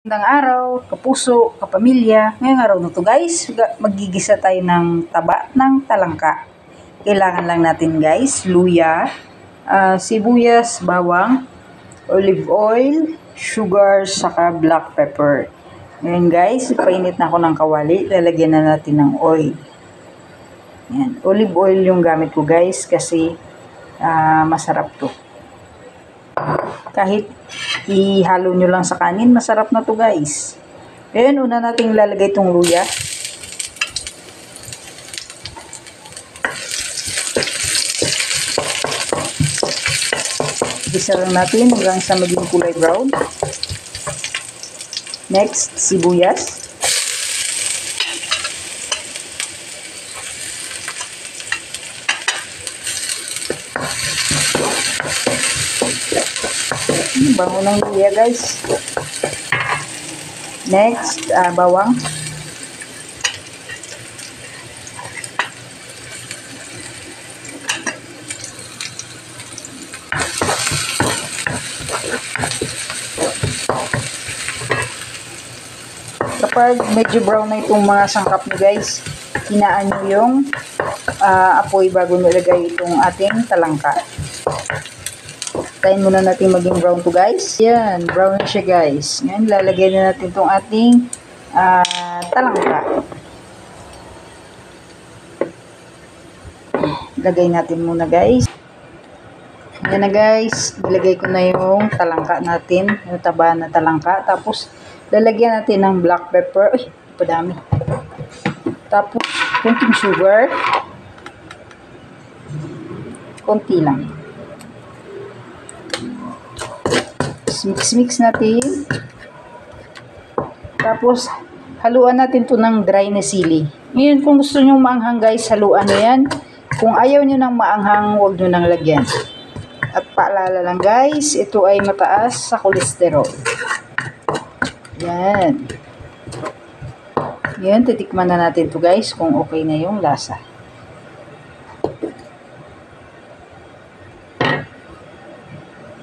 Magandang araw, kapuso, kapamilya. Ngayong araw na to guys, magigisa tayo ng taba ng talangka. Kailangan lang natin guys, luya, sibuyas, bawang, olive oil, sugar, saka black pepper. Ngayon guys, painit na ako ng kawali, lalagyan na natin ng oil. Yan. Olive oil yung gamit ko guys kasi masarap to. Kahit ihalo nyo lang sa kanin, masarap na to guys. Ngayon, una nating lalagay itong luya. Gisa lang natin hanggang sa maging kulay brown. Next, sibuyas. Bango ng luya guys. Next, bawang. Kapag medyo brown na itong mga sangkap nyo guys, hinaan nyo yung apoy bago nilagay itong ating talangka. Tayin muna natin maging brown to guys. Yan, brown na siya guys. Ngayon, lalagay na natin itong ating talangka. Lagay natin muna guys. Yan na guys, ilagay ko na yung talangka natin, yung taba na talangka. Tapos, lalagyan natin ng black pepper. Uy, padami. Tapos, kunting sugar. Kunti lang. Mix natin. Tapos, haluan natin to ng dry na sili. Ngayon, kung gusto nyo maanghang guys, haluan nyo yan. Kung ayaw nyo ng maanghang, huwag nyo nang lagyan. At paalala lang guys, ito ay mataas sa kolesterol. Yan. Yan, titikman na natin to guys kung okay na yung lasa.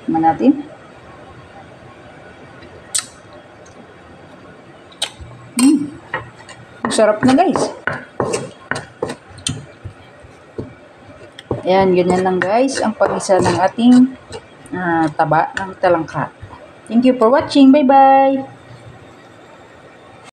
Tikman natin. Sarap na guys. Ayan, ganyan lang guys ang pag-isa ng ating taba ng talangka. Thank you for watching. Bye bye.